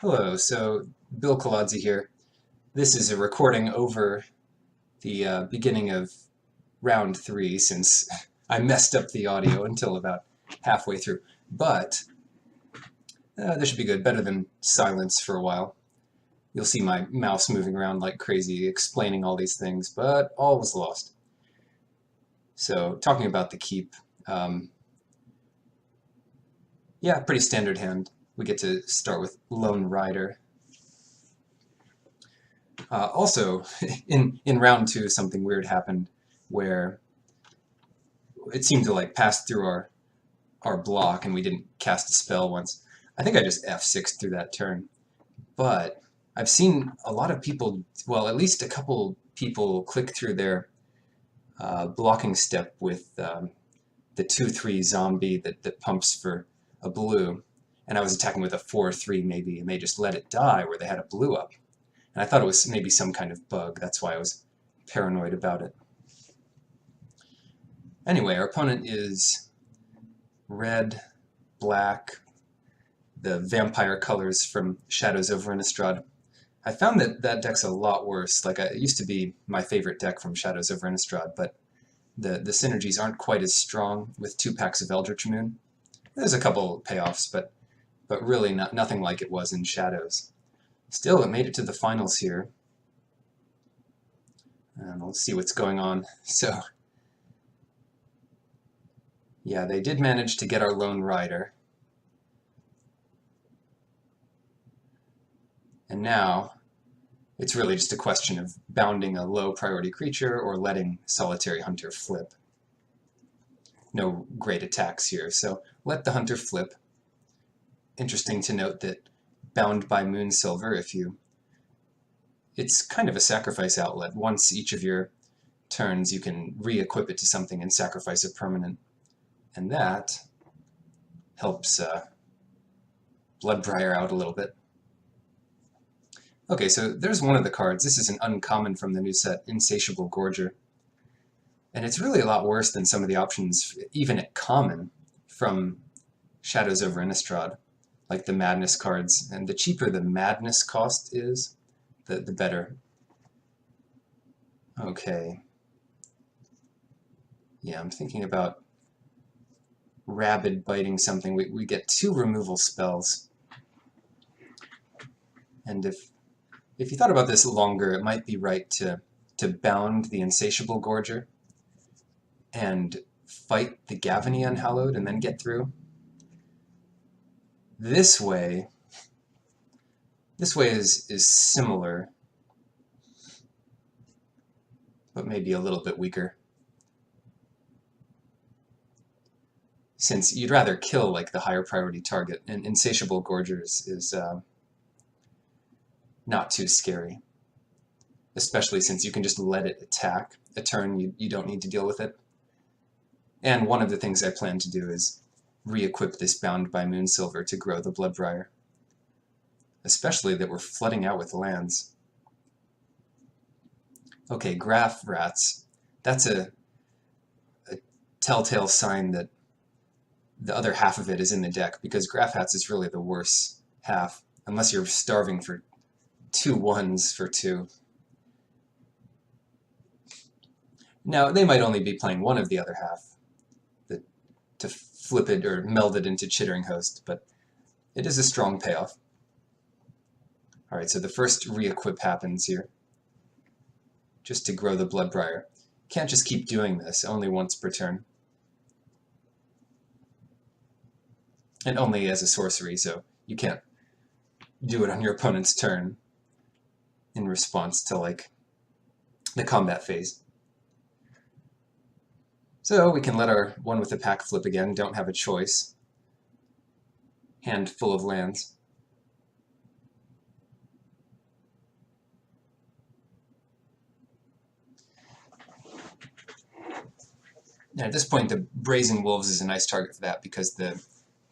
Hello, so Bill Colodzi here. This is a recording over the beginning of round 3 since I messed up the audio until about halfway through. But this should be good, better than silence for a while. You'll see my mouse moving around like crazy explaining all these things, but all was lost. So talking about the keep, yeah, pretty standard hand. We get to start with Lone Rider. Also, in round 2, something weird happened where it seemed to like pass through our block and we didn't cast a spell once. I think I just F6 through that turn. But I've seen a lot of people, well, at least a couple people click through their blocking step with the 2/3 zombie that pumps for a blue. And I was attacking with a 4/3 maybe, and they just let it die where they had a blue up. And I thought it was maybe some kind of bug. That's why I was paranoid about it. Anyway, our opponent is red, black, the vampire colors from Shadows over Innistrad. I found that that deck's a lot worse. Like, it used to be my favorite deck from Shadows over Innistrad, but the synergies aren't quite as strong with 2 packs of Eldritch Moon. There's a couple payoffs, but really nothing like it was in Shadows. Still, it made it to the finals here. And let's see what's going on. So, yeah, they did manage to get our Lone Rider. And now, it's really just a question of bounding a low priority creature or letting Solitary Hunter flip. No great attacks here, so let the Hunter flip. Interesting to note that bound by Moonsilver, it's kind of a sacrifice outlet. Once each of your turns, you can re-equip it to something and sacrifice a permanent. And that helps Bloodbriar out a little bit. Okay, so there's one of the cards. This is an uncommon from the new set, Insatiable Gorger. And it's really a lot worse than some of the options, even at common, from Shadows over Innistrad, like the Madness cards. And the cheaper the Madness cost is, the better. Okay. Yeah, I'm thinking about Rabid biting something. We get 2 removal spells. And if you thought about this longer, it might be right to bound the Insatiable Gorger and fight the Gavany Unhallowed and then get through. This way is similar, but maybe a little bit weaker. Since you'd rather kill like the higher priority target, and Insatiable Gorgers is not too scary. Especially since you can just let it attack a turn, you don't need to deal with it. And one of the things I plan to do is re-equip this Bound by Moonsilver to grow the Bloodbriar. Especially that we're flooding out with lands. Okay, Graph Rats. That's a telltale sign that the other half of it is in the deck, because Graph Rats is really the worst half, unless you're starving for 2 1s for 2. Now, they might only be playing one of the other half to flip it or meld it into Chittering Host, but it is a strong payoff. Alright, so the first re-equip happens here, just to grow the Bloodbriar. Can't just keep doing this, only once per turn. And only as a sorcery, so you can't do it on your opponent's turn in response to, like, the combat phase. So we can let our one with the pack flip again, don't have a choice. Hand full of lands. Now at this point, the Brazen Wolves is a nice target for that, because the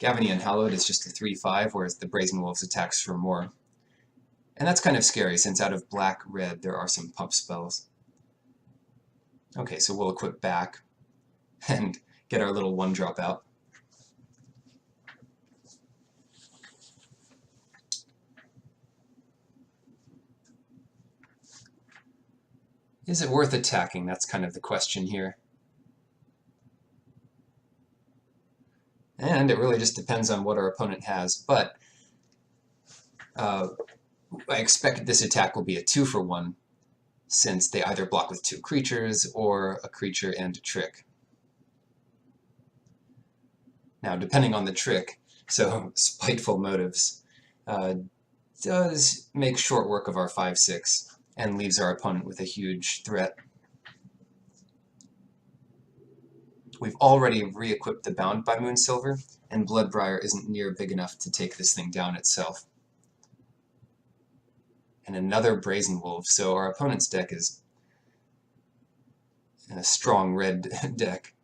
Gavany Unhallowed is just a 3/5, whereas the Brazen Wolves attacks for more. And that's kind of scary, since out of black-red there are some pump spells. Okay, so we'll equip back and get our little 1-drop out. Is it worth attacking? That's kind of the question here. And it really just depends on what our opponent has, but I expect this attack will be a 2-for-1, since they either block with 2 creatures or a creature and a trick. Now, depending on the trick, so Spiteful Motives does make short work of our 5/6 and leaves our opponent with a huge threat. We've already re-equipped the Bound by Moonsilver, and Bloodbriar isn't near big enough to take this thing down itself. And another Brazen Wolf, so our opponent's deck is a strong red deck.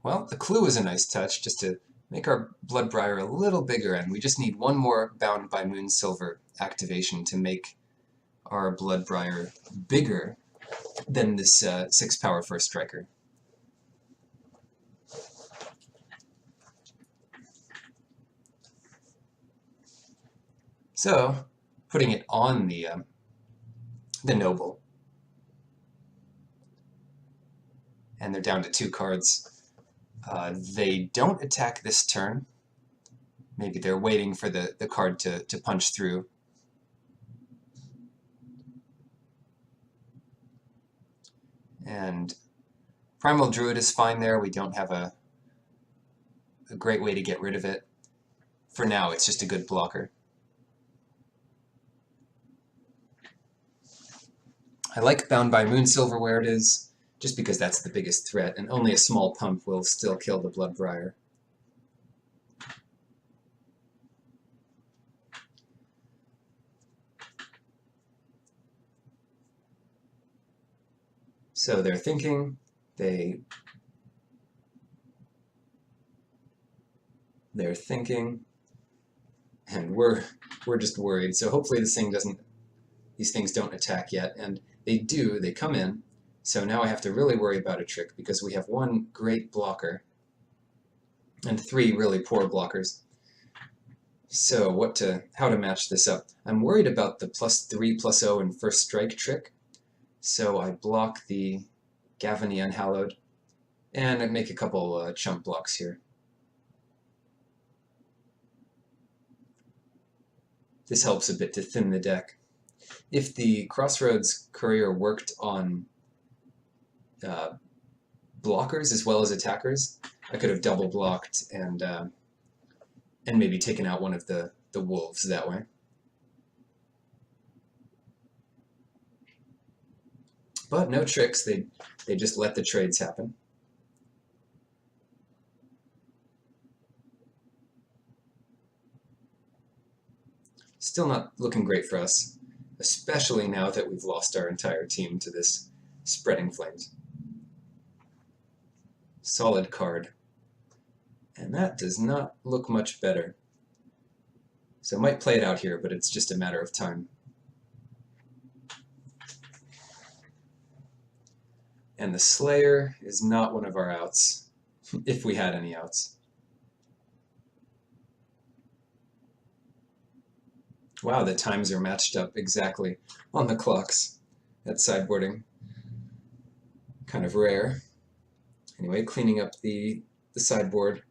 Well, the clue is a nice touch, just to make our Bloodbriar a little bigger, and we just need one more Bound by Moonsilver activation to make our Bloodbriar bigger than this 6-power first striker. So, putting it on the Noble, and they're down to 2 cards. They don't attack this turn. Maybe they're waiting for the card to punch through. And Primal Druid is fine there. We don't have a great way to get rid of it. For now, it's just a good blocker. I like Bound by Moonsilver where it is, just because that's the biggest threat, and only a small pump will still kill the Bloodbriar. So they're thinking, they're thinking, and we're just worried. So hopefully these things don't attack yet, and they do, they come in. So now I have to really worry about a trick, because we have 1 great blocker and 3 really poor blockers. So how to match this up? I'm worried about the +3/+0 and first strike trick. So I block the Gavany Unhallowed, and I make a couple chump blocks here. This helps a bit to thin the deck. If the Crossroads Courier worked on blockers as well as attackers, I could have double blocked and maybe taken out one of the wolves that way. But no tricks, they just let the trades happen. Still not looking great for us, especially now that we've lost our entire team to this Spreading Flames. Solid card. And that does not look much better. So I might play it out here, but it's just a matter of time. And the Slayer is not one of our outs, if we had any outs. Wow, the times are matched up exactly on the clocks at sideboarding. Kind of rare. Anyway, cleaning up the sideboard.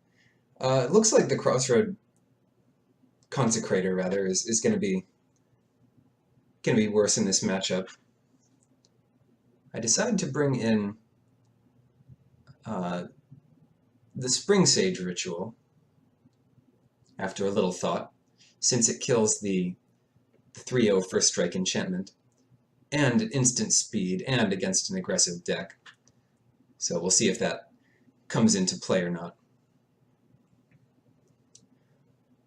It looks like the Crossroad Consecrator, rather, is going to be worse in this matchup. I decided to bring in the Spring Sage Ritual after a little thought, since it kills the 3/0 first strike enchantment, and at instant speed, and against an aggressive deck. So we'll see if that comes into play or not.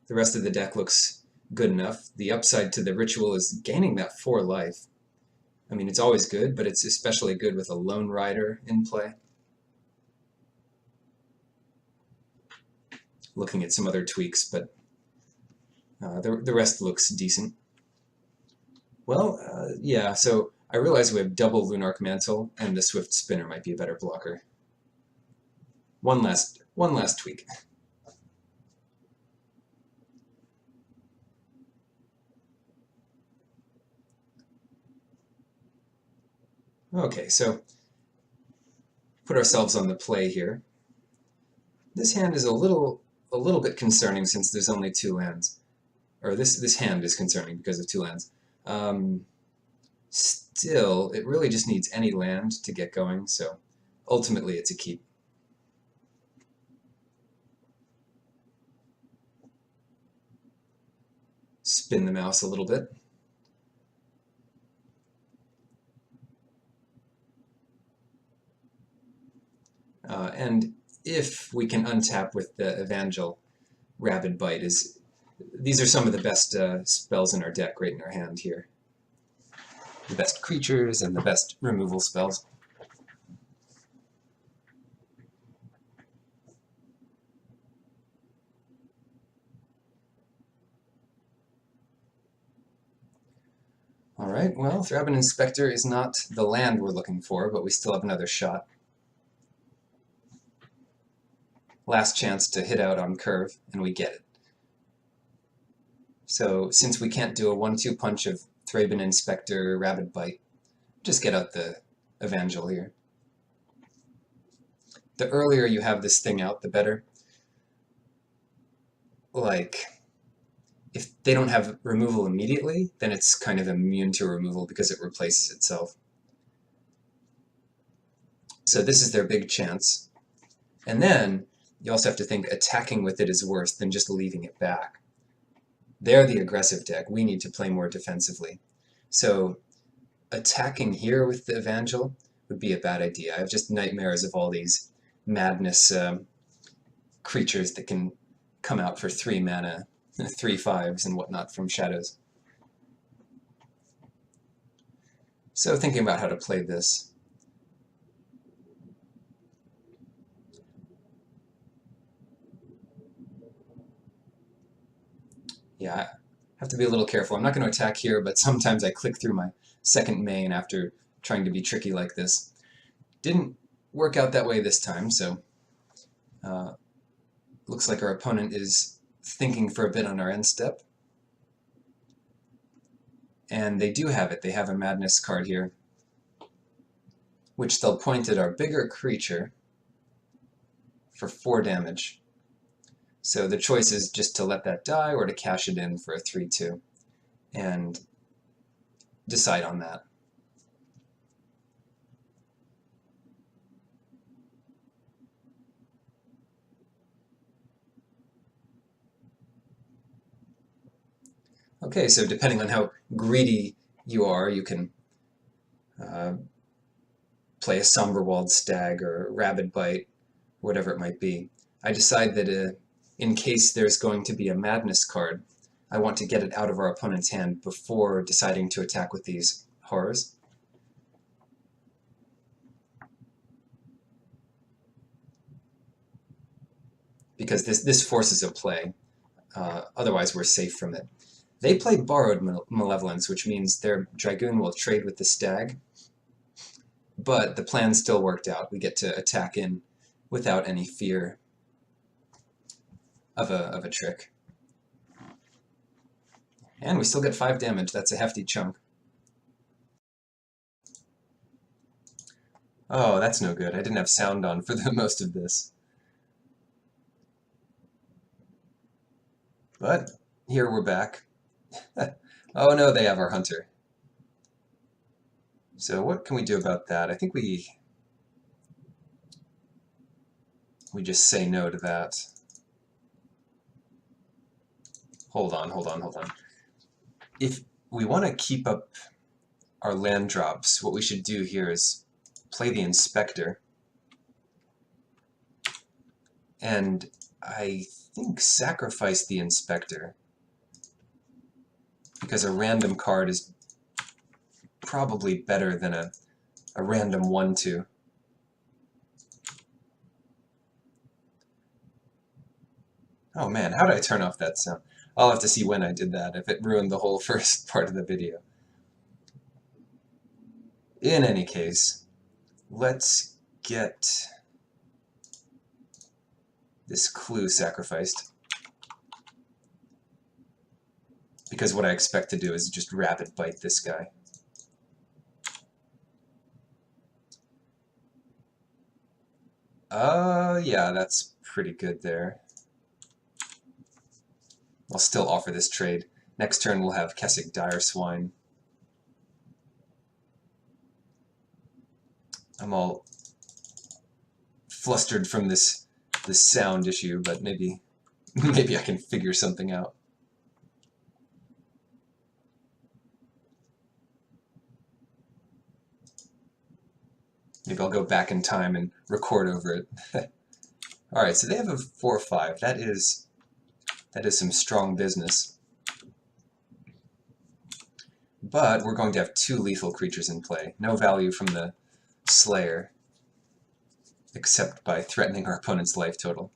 The rest of the deck looks good enough. The upside to the ritual is gaining that 4 life. I mean, it's always good, but it's especially good with a Lone Rider in play. Looking at some other tweaks, but the rest looks decent. Well, yeah, so I realize we have double Lunarch Mantle, and the Swift Spinner might be a better blocker. One last tweak. Okay, so put ourselves on the play here. This hand is a little bit concerning since there's only 2 lands. Or this hand is concerning because of 2 lands. Still, it really just needs any land to get going, so ultimately it's a keep. Spin the mouse a little bit. And if we can untap with the Evangel, Rabid Bite is... These are some of the best spells in our deck right in our hand here. The best creatures and the best removal spells. Alright, well, Thrabban Inspector is not the land we're looking for, but we still have another shot. Last chance to hit out on curve, and we get it. So, since we can't do a 1-2 punch of Thrabban Inspector, Rabid Bite, just get out the Evangel here. The earlier you have this thing out, the better. Like, if they don't have removal immediately, then it's kind of immune to removal because it replaces itself. So this is their big chance. And then you also have to think attacking with it is worse than just leaving it back. They're the aggressive deck. We need to play more defensively. So attacking here with the Evangel would be a bad idea. I have just nightmares of all these madness creatures that can come out for 3 mana, 3/5s and whatnot from shadows. So thinking about how to play this. Yeah, I have to be a little careful. I'm not going to attack here, but sometimes I click through my second main after trying to be tricky like this. Didn't work out that way this time, so looks like our opponent is thinking for a bit on our end step. And they do have it. They have a Madness card here, which they'll point at our bigger creature for 4 damage. So the choice is just to let that die or to cash it in for a 3/2 and decide on that. Okay, so depending on how greedy you are, you can play a Somberwald Stag or Rabid Bite, whatever it might be. I decide that in case there's going to be a Madness card, I want to get it out of our opponent's hand before deciding to attack with these horrors. Because this forces a play. Otherwise, we're safe from it. They play Borrowed Malevolence, which means their Dragoon will trade with the Stag. But the plan still worked out. We get to attack in without any fear of a trick. And we still get 5 damage. That's a hefty chunk. Oh, that's no good. I didn't have sound on for the most of this. But here we're back. Oh no, they have our hunter. So what can we do about that? I think we just say no to that. Hold on. If we want to keep up our land drops, what we should do here is play the Inspector. And I think sacrifice the Inspector, because a random card is probably better than a random 1/2. Oh man, how did I turn off that sound? I'll have to see when I did that, if it ruined the whole first part of the video. In any case, let's get this clue sacrificed. Because what I expect to do is just Rabid Bite this guy. Yeah, that's pretty good there. I'll still offer this trade. Next turn we'll have Kessig Dire Swine. I'm all flustered from this sound issue, but maybe maybe I can figure something out. Maybe I'll go back in time and record over it. Alright, so they have a 4/5. That is some strong business. But we're going to have 2 lethal creatures in play. No value from the Slayer, except by threatening our opponent's life total.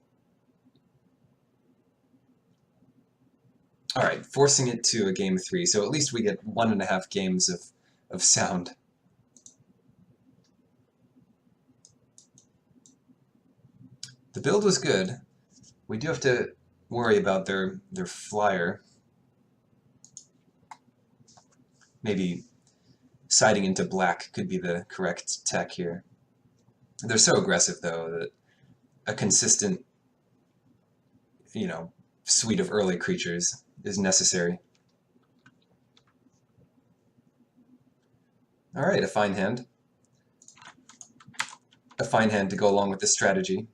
Alright, forcing it to a game 3, so at least we get 1.5 games of sound. The build was good. We do have to worry about their flyer. Maybe siding into black could be the correct tech here. They're so aggressive, though, that a consistent, suite of early creatures is necessary. Alright, a fine hand. A fine hand to go along with the strategy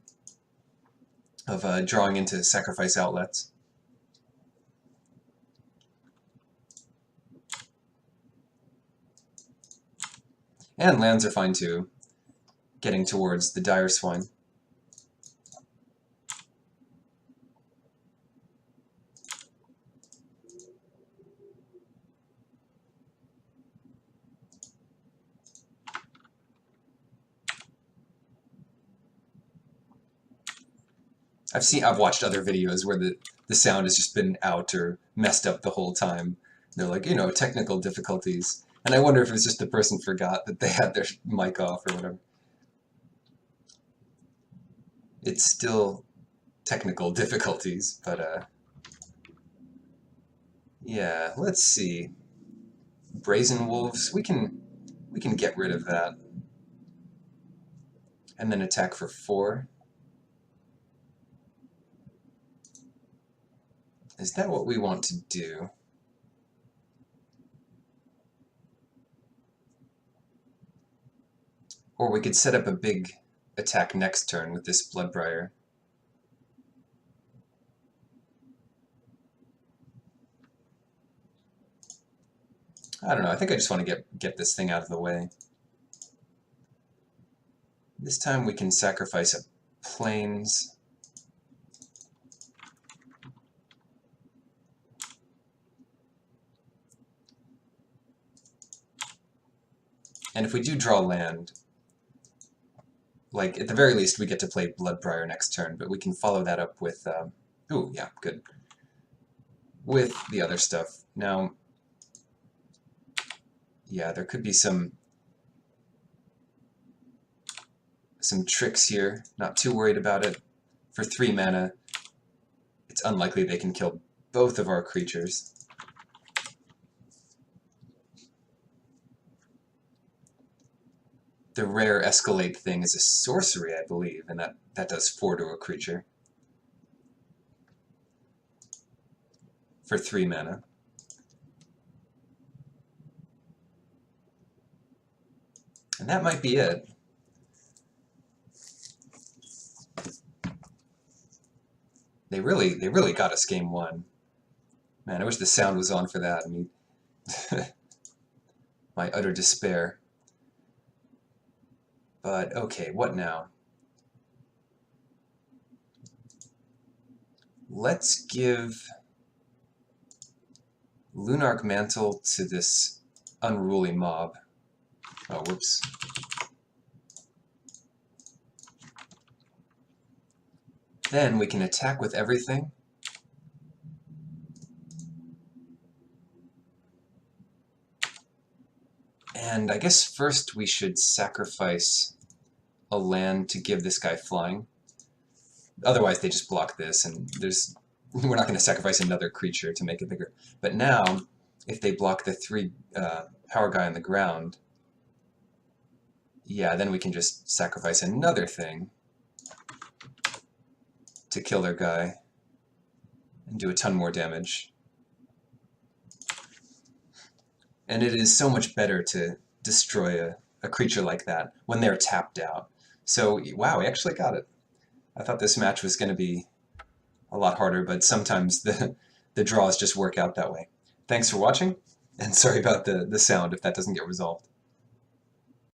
of drawing into sacrifice outlets. And lands are fine too, getting towards the Dire Swine. I've watched other videos where the sound has just been out or messed up the whole time. They're like, technical difficulties. And I wonder if it's just the person forgot that they had their mic off or whatever. It's still technical difficulties, but yeah, let's see. Brazen Wolves, we can get rid of that. And then attack for 4. Is that what we want to do? Or we could set up a big attack next turn with this Bloodbriar. I don't know, I think I just want to get this thing out of the way. This time we can sacrifice a Plains. And if we do draw land, like, at the very least, we get to play Bloodbriar next turn, but we can follow that up with, ooh, yeah, good. With the other stuff. Now, yeah, there could be some tricks here. Not too worried about it. For 3 mana, it's unlikely they can kill both of our creatures. The rare Escalate thing is a sorcery, I believe, and that does 4 to a creature. For 3 mana. And that might be it. They really got us game 1. Man, I wish the sound was on for that. I mean, my utter despair. But, okay, what now? Let's give Lunarch Mantle to this unruly mob. Oh, whoops. Then we can attack with everything. And I guess first we should sacrifice a land to give this guy flying. Otherwise they just block this, and we're not going to sacrifice another creature to make it bigger. But now, if they block the 3 power guy on the ground, yeah, then we can just sacrifice another thing. to kill their guy and do a ton more damage. And it is so much better to destroy a creature like that when they're tapped out. So, wow, we actually got it. I thought this match was going to be a lot harder, but sometimes the draws just work out that way. Thanks for watching, and sorry about the sound if that doesn't get resolved.